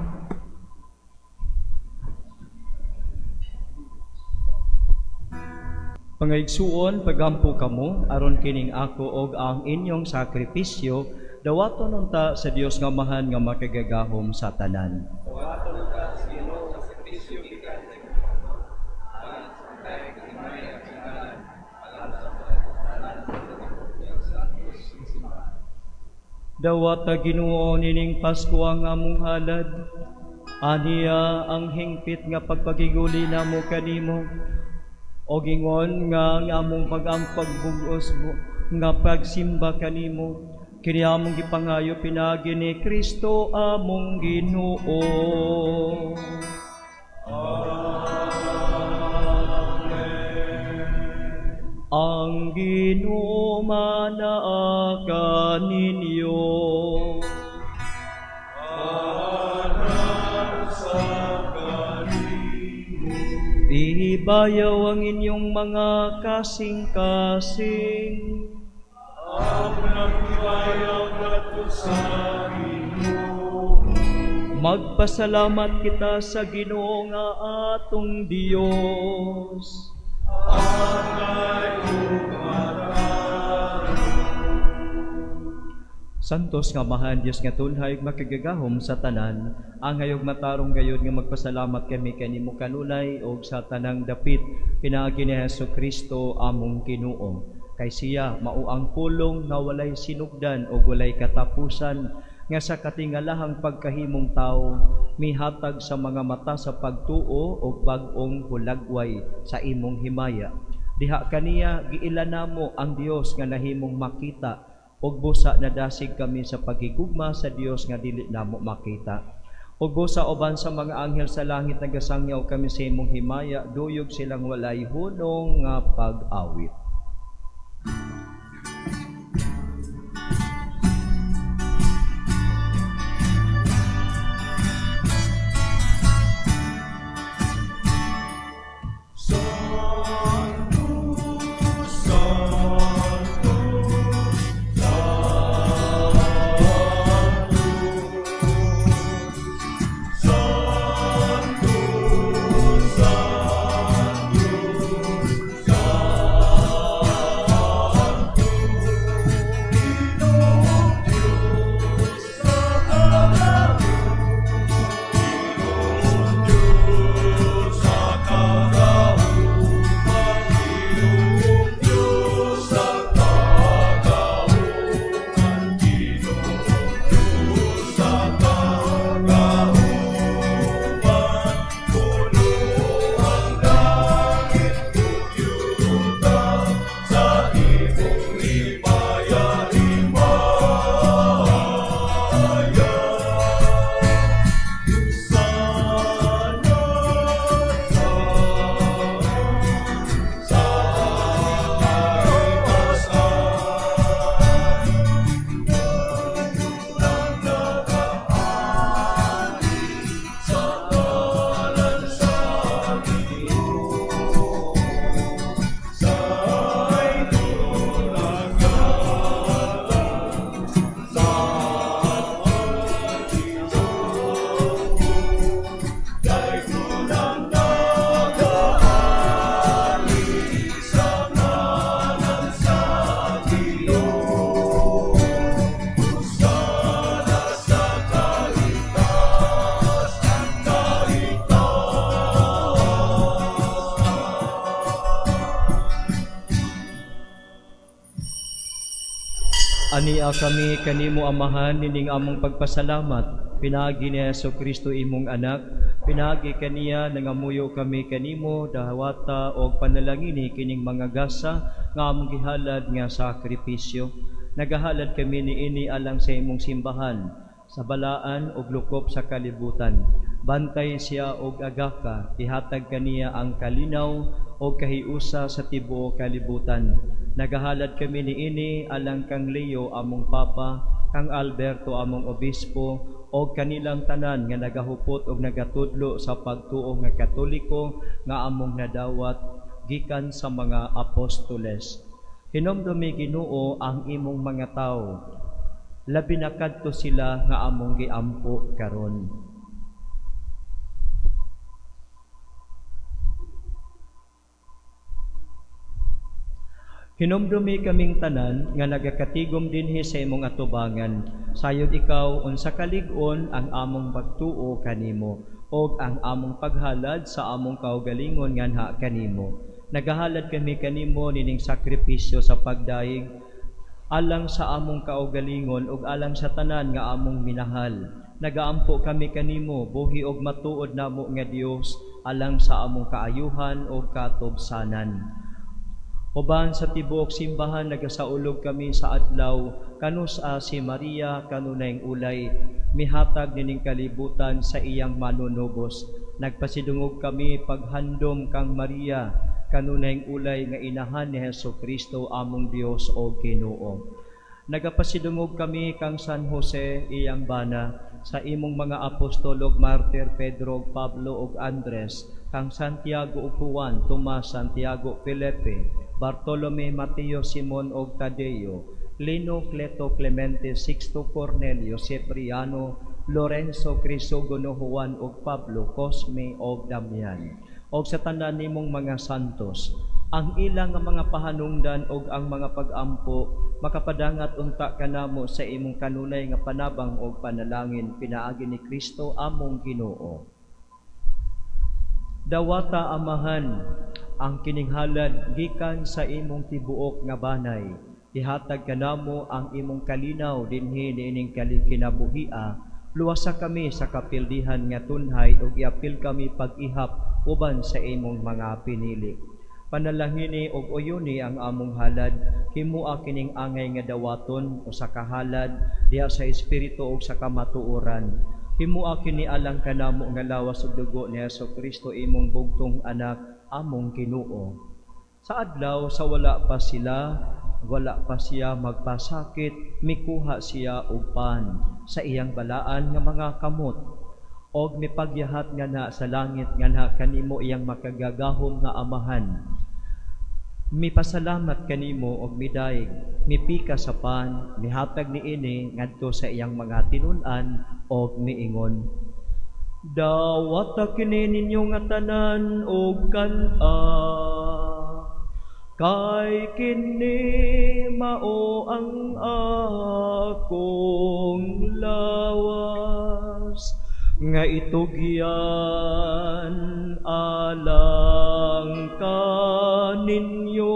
[SPEAKER 1] Pangaigsuon, pagampo kamo, aron kining ako og ang inyong sakripisyo, dawaton unta sa Dios nga Amahan nga makagagahom sa tanan.
[SPEAKER 2] Tuwaton ka sa Ginoo nga sakrisyo gikan sa pagpantay himay at kinalan alam sa tanan sa simbahan.
[SPEAKER 1] Dawat ta Ginoo nining Pasko ang among halad. Aniya ang hingpit nga pagpagiguli namo kanimo. O gingon nga ang among pag-ampagbugos nga pagsimba kanimo. Kini among gipangayo pinagi ni Kristo among Ginoo. Ang Ginoo manaa ninyo. Ibayaw ang inyong mga kasing-kasing. Magpasalamat kita sa Ginoo nga atong Dios. Santos nga Amahan Dios nga tunhay makagagahom sa tanan, ang hayog matarong gayud nga magpasalamat kami kanimo kanunay og sa tanang dapit pinaagi ni Hesukristo among Ginoo. Kay siya mao ang pulong nga walay sinugdan o walay katapusan nga sa katingalahang pagkahimong tao mihatag sa mga mata sa pagtuo o bag-ong hulagway sa imong himaya. Diha kaniya giila namo ang Dios nga nahimong makita ug busa nadasig kami sa pagigugma sa Dios nga dili namo makita. Ug busa uban sa mga anghel sa langit nagasangyaw kami sa imong himaya, duyog silang walay hunong nga pag-awit. Ania kami kanimo Amahan nining among pagpasalamat. Pinagi ni Hesukristo imong anak, pinagi kaniya nangamuyo kami kanimo dawata og panalangini kining mga gasa nga among gihalad nga sakripisyo. Nagahalad kami niini alang sa imong simbahan, sa balaan og lukop sa kalibutan. Bantay siya og agaka, ihatag kaniya ang kalinaw o kahiusa sa tibuok kalibutan. Nagahalad kami niini alang kang Leo among Papa, kang Alberto among Obispo, o kanilang tanan nga nagahupot og nagatudlo sa pagtuo nga Katoliko nga among nadawat gikan sa mga apostoles. Hinomdumi Ginoo ang imong mga tawo, labi na kadto sila nga among giampo karon. Hinumdumi kaming tanan nga nagakatigom dinhi sa imong atubangan. Sayod ikaw unsa kalig-on ang among pagtuo kanimo og ang among paghalad sa among kaugalingon nganha kanimo. Nagahalad kami kanimo nining sakripisyo sa pagdaig alang sa among kaugalingon ug alang sa tanan nga among minahal. Nagaampo kami kanimo buhi og matuod namo nga Dios alang sa among kaayuhan ug katubsanan. Uban sa tibuok simbahan nagasaulog kami sa adlaw kanus si Maria kanunayng ulay mihatag nining kalibutan sa iyang manunubos. Nagpasidungog kami paghandom kang Maria kanunayng ulay nga inahan ni Hesukristo among Dios o Ginoo. Nagapasidungog kami kang San Jose iyang bana sa imong mga apostolog martir Pedro, Pablo ug Andres, kang Santiago ug Juan, Tomas, Santiago, Felipe, Bartolome, Mateo, Simon ug Tadeo, Lino, Cleto, Clemente, Sixto, Cornelio, Cipriano, Lorenzo, Crisogono, Juan ug Pablo, Cosme ug Damian, ug sa tanan nimong mga santos. Ang ilang nga mga pahanungdan ug ang mga pag-ampo makapadangat unta kanamo sa imong kanunay nga panabang ug panalangin pinaagi ni Kristo among Ginoo. Dawata Amahan, ang kininghalad gikan sa imong tibuok nga banay. Ihatag kanamo ang imong kalinaw dinhi niining kinabuhia. Luwasa kami sa kapildihan nga tunhay ug iapil kami pag-ihap uban sa imong mga pinili. Panalangini og uyoni ang among halad, himua kining angay nga dawaton o sa kahalad diha sa espiritu ug sa kamatuoran. Himua kini alang kanamo nga lawas ug dugo ni Hesukristo imong bugtong anak among Ginoo. Sa adlaw sa wala pa siya magpasakit, mikuha siya og pan sa iyang balaan nga mga kamot og mipagyahat nga na sa langit nga na kanimo iyang makagagahom nga amahan. Mipasalamat kanimo og midayeg, mipika sa pan, mihatag niini ngadto sa iyang mga tinun-an og miingon, dawata kini ninyo nga tanan og kan-a, kay kini mao ang akong lawas, nga itugyan alang kaninyo.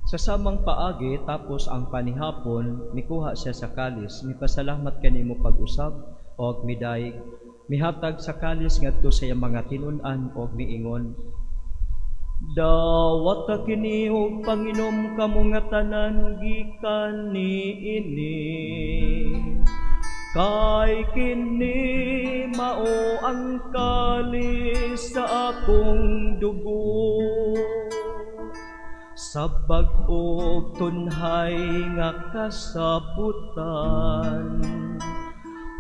[SPEAKER 1] Sa samang paagi tapos ang panihapon, mikuha siya sa kalis, mipasalamat kanimo pag-usab og midayeg, mihatag sa kalis ngadto sa iyang mga tinun-an og miingon, dawata kini og panginom kamo nga tanan gikan niini, kay kini mao ang kalis sa akong dugo, sa bag-og tunhay nga kasabutan,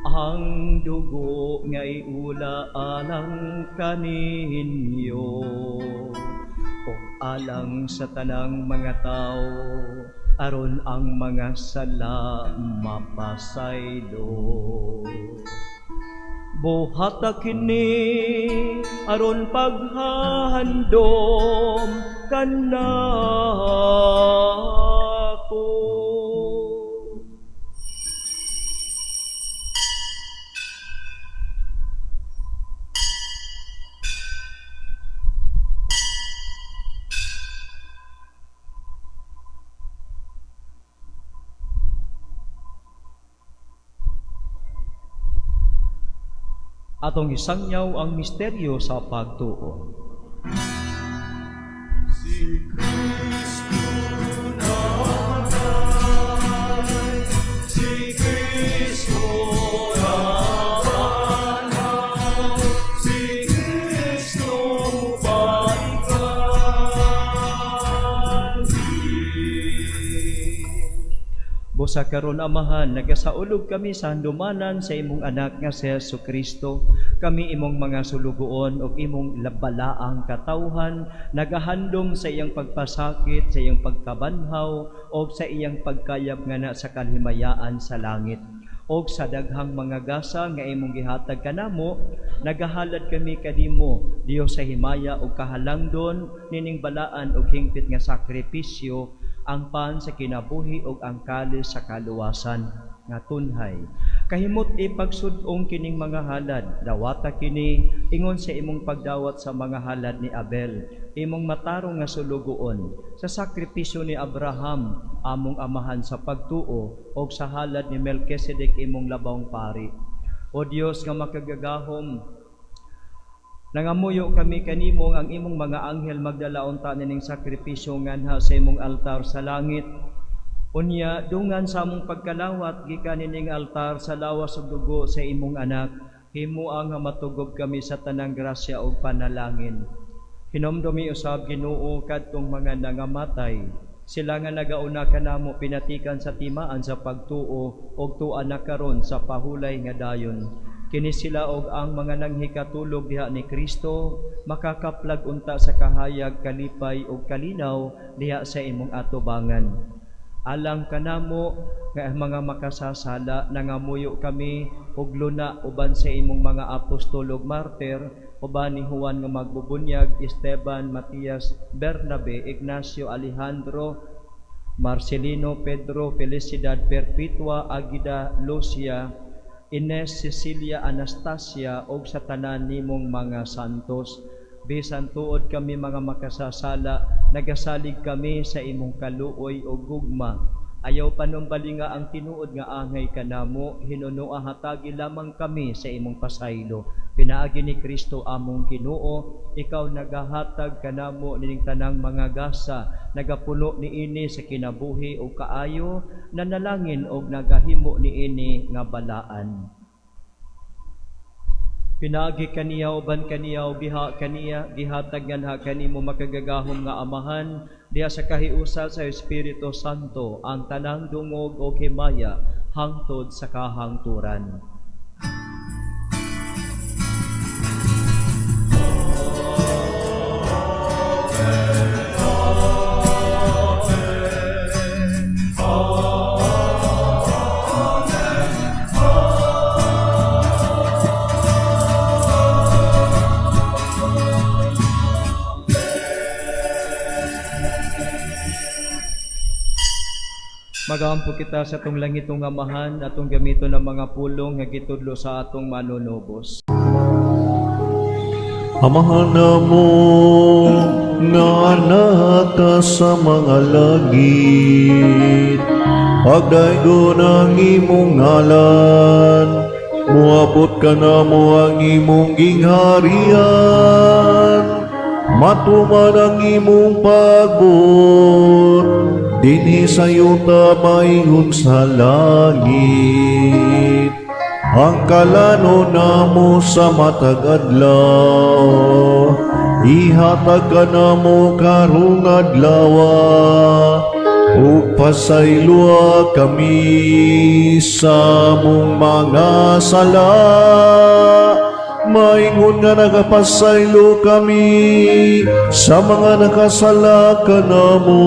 [SPEAKER 1] ang dugo nga iula alang kaninyo o alang sa tanang mga tao, aron ang mga sala mapasaylo. Buhata kini aron paghahandom kanako. Atong isangyaw ang misteryo sa pagtuo. Si Kristo namatay, si Kristo namatay, si Kristo balikan. Busa karon Amahan, nagasaulog kami sa handumanan sa imong anak nga si Hesukristo. kami imong mga sulugoon o imong labalaang katawhan, nagahandom sa iyang pagpasakit, sa iyang pagkabanhaw, o sa iyang pagkayab nga na sa kalimayaan sa langit. O sa daghang mga gasa nga imong gihatag kanamo, nagahalad kami kadimo, Dios sa himaya o kahalangdon, nining balaan o hingpit nga sakripisyo, ang pan sa kinabuhi o ang kalis sa kaluwasan nga tunhay. Kahimot ipagsudong kining mga halad, dawata kini ingon sa imong pagdawat sa mga halad ni Abel, imong matarong nga sulugoon sa sakripisyo ni Abraham, among amahan sa pagtuo, o sa halad ni Melchizedek imong labawng pari. O Dios nga makagagahom, nangamuyo kami kanimo ang imong mga anghel magdalaon ta nining sakripisyo nganha sa imong altar sa langit. Unya, dungan sa among pagkalawat, gikan nining altar sa lawas ug dugo sa imong anak, himuang nga matugob kami sa tanang grasya o panalangin. Hinomdomi usab Ginoo kadtong mga nangamatay, sila nga nagauna kanamo pinatikan sa timaan sa pagtuo og tuan na karon sa pahulay nga dayon. Kini sila og ang mga nanghikatulog diha ni Kristo makakaplag unta sa kahayag, kalipay ug kalinaw diha sa imong atubangan. Alang kanamo nga mga makasasala, nangamuyo kami og luna uban sa imong mga apostol ug martir, uban ni Juan nga magbubunyag, Esteban, Matias, Bernabe, Ignacio, Alejandro, Marcelino, Pedro, Felicidad, Perpetua, Agida, Lucia, Ines, Cecilia, Anastasia, og sa tanan nimong mga santos. Bisan tuod kami mga makasasala, nagasalig kami sa imong kaluoy o gugma. Ayaw panumbalinga ang tinuod nga angay kanamo, hinunoa hatagi lamang kami sa imong pasaylo. Pinaagi ni Kristo among Ginoo, ikaw nagahatag kanamo nining tanang mga gasa, nagapuno niini sa kinabuhi o kaayo, nanalangin og nagahimo niini nga balaan. Pinaagi kaniya uban kaniya o giha kaniya, gihatag nganha kanimo makagagahom nga amahan, diha sa kahiusa sa Espiritu Santo, ang tanang dungog o himaya, hangtod sa kahangturan. Magaampo kita sa atong langitong amahan, atong gamito ng mga pulong nga gitudlo sa atong manunubos.
[SPEAKER 8] Amahan namo nga anak ka sa mga langit, pagdaygo ng imong ngalan, muabot ka namo ang imong gingharian, matuman ang imong pagbot, dinhi sa yuta maingon sa langit. Ang kalano namo sa matag adlaw, ihatag ka namo karong adlawa, ug pasaylua kami sa mong mga sala. Maingon nga nagapasaylo kami sa mga nakasala kanamo,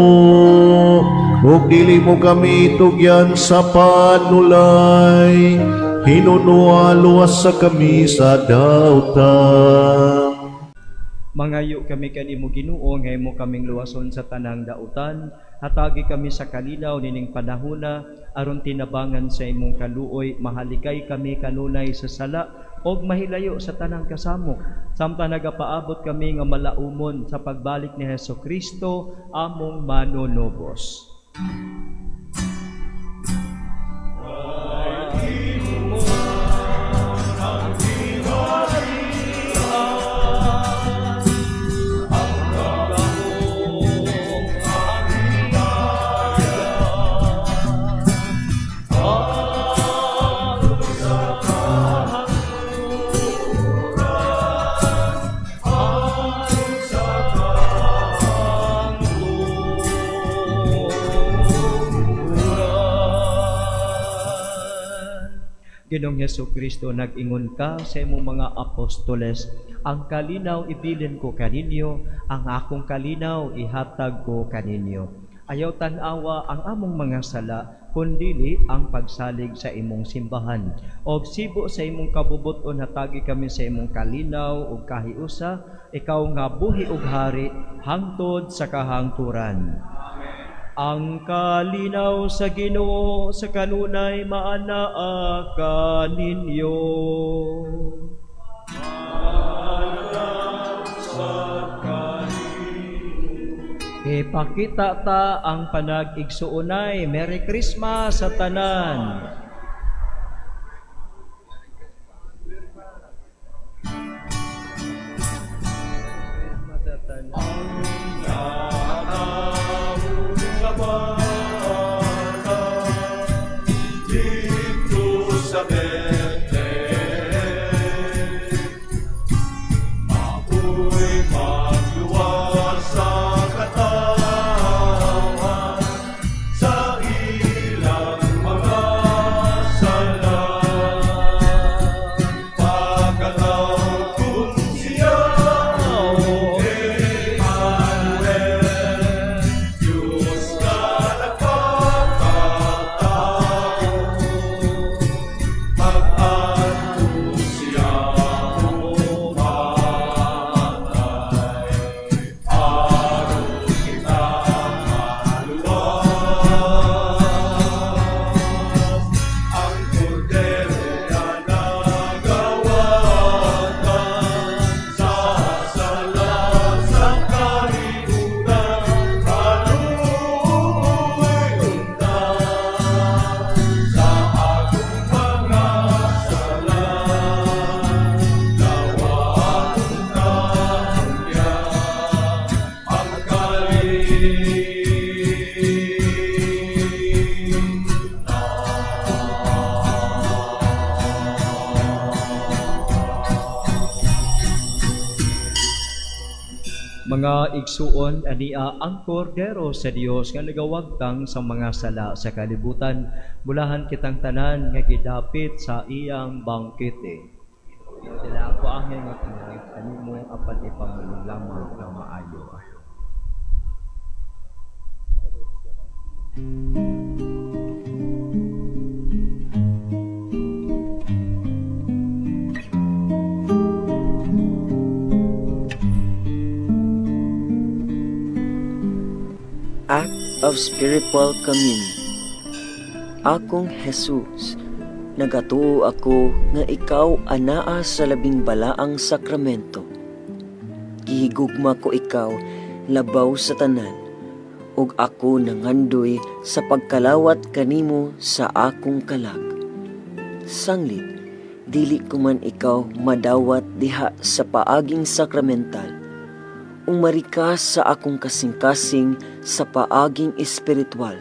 [SPEAKER 8] ug dili mo kami tugyan sa panulay, hinunoa luwas sa kami sa dautan.
[SPEAKER 1] Mangayo kami kanimo Ginoo, nga imo kaming luwason sa tanang dautan, hatagi kami sa kalinaw nining panahona, aron tinabangan sa imong kaluoy, mahalikay kami kanunay sa sala, og mahilayo sa tanang kasamok, samtang nagapaabot kami nga malaumon sa pagbalik ni Hesukristo among manunubos. Ginoong Hesukristo, nag-ingon ka sa imong mga apostoles, ang kalinaw ibilin ko kaninyo, ang akong kalinaw ihatag ko kaninyo. Ayaw tanawa ang among mga sala, kundili ang pagsalig sa imong simbahan. O sibo sa imong kabubuton, hatagi kami sa imong kalinaw ug kahiusa, ikaw nga buhi ug hari, hangtod sa kahangturan. Ang kalinaw sa Ginoo sa kanunay maanaa kaninyo. Ipakita ta ang panag-igsuunay. Merry Christmas sa tanan. Mga igsuon, ania ang kordero sa Dios nga nagawagtang sa mga sala sa kalibutan, bulahan kitang tanan nga gidapit sa iyang bangkete. Dila ako ang nga pinag kanimo apan ipamulong lamang nga maayo.
[SPEAKER 9] Act of Spiritual Communion. Akong Jesus, nagatuo ako nga ikaw anaa sa labing balaang sakramento. Gihigugma ko ikaw labaw sa tanan, ug ako nangandoy sa pagkalawat kanimo sa akong kalag. Sanglit, dili ko man ikaw madawat diha sa paaging sakramental, umarika sa akong kasing-kasing sa paaging espiritual.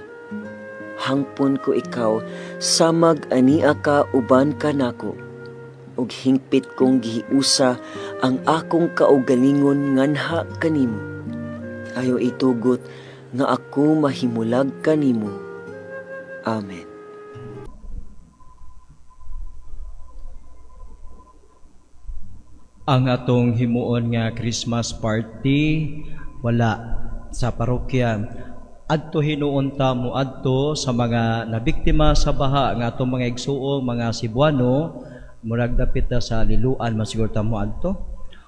[SPEAKER 9] Hangpon ko ikaw samag ania ka uban kanako, ug hingpit kong gihiusa ang akong kaugalingon nganha kanimo. Ayo itugot nga ako mahimulag kanimo. Amen.
[SPEAKER 1] Ang atong himuon nga Christmas party wala sa parokya. Adto hinuon ta mo adto sa mga nabiktima sa baha nga atong mga igsuo, mga Cebuano, murag dapit na sa Liluan masiguro ta mo adto.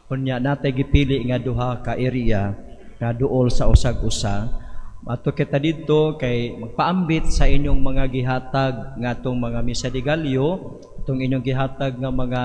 [SPEAKER 1] Unya natay gipili nga duha ka area nga duol sa usag-usa. Ato kita dito kay magpaambit sa inyong mga gihatag nga atong mga misa de gallo, atong inyong gihatag nga mga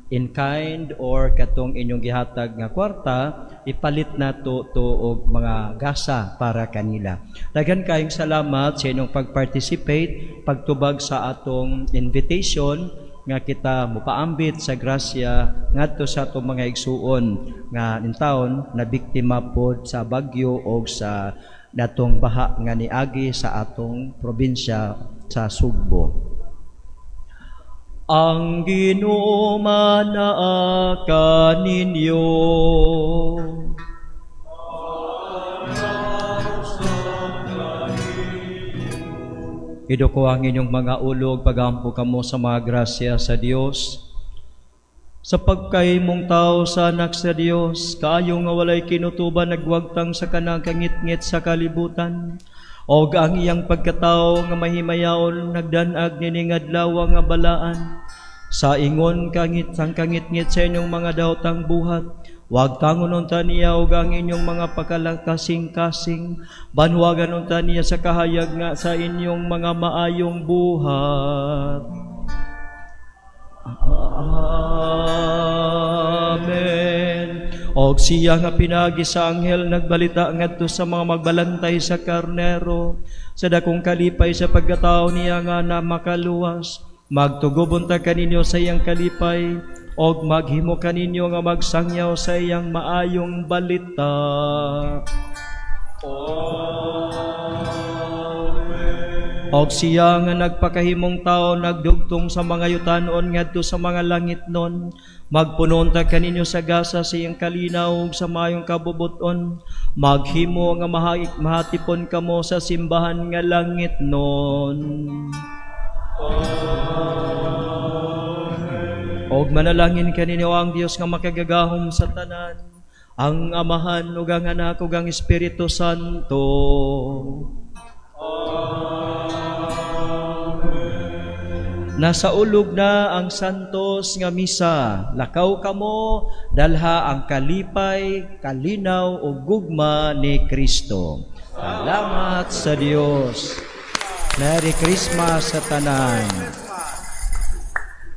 [SPEAKER 1] in kind or katong inyong gihatag nga kwarta, ipalit na to og mga gasa para kanila. Daghan kayong salamat sa inyong pag-participate, pagtubag sa atong invitation nga kita mopaambit sa grasya ngadto sa atong mga igsuon nga intawon na biktima pod sa bagyo o sa natong baha nga niagi sa atong probinsya sa Sugbo. Ang Ginoo manaa kaninyo. Iduko ang inyong mga ulog, pagampo kamo sa mga grasya sa Dios. Sa pagkahimong tao sa anak sa Dios, kaayo nga walay kinutuban nagwagtang sa kanang kangit-ngit sa kalibutan. Og ang iyang pagkatao nga mahimayaon nagdanag nining adlaw nga balaan. Sa ingon sang kangit-ngit sa inyong mga daotang buhat, wag tangon unta niya og ang inyong mga pagkalakasing-kasing, banwagan unta niya sa kahayag nga sa inyong mga maayong buhat. Amen. Og siya nga pinagi sa anghel nagbalita ngadto sa mga magbalantay sa karnero, sa dakong kalipay sa pagkatao niya nga na makaluwas. Magtugobon ta kaninyo sa iyang kalipay, og maghimo kaninyo nga magsangyaw sa iyang maayong balita. Og siya nga nagpakahimong tao nagdugtong sa mga yutanon ngadto sa mga langit nun, magpunon ta kaninyo sa gasa sa iyang kalinaw ug sa mayong kabubuton, maghimo nga mahatipon kamo sa simbahan nga langit nun. Og manalangin kaninyo ang Dios nga makagagahom sa tanan, ang Amahan ug ang Anak ug ang Espiritu Santo. Nasa ulog na ang santos nga misa, lakaw kamo, dalha ang kalipay, kalinaw ug gugma ni Kristo. Salamat sa Dios. Merry Christmas sa tanan.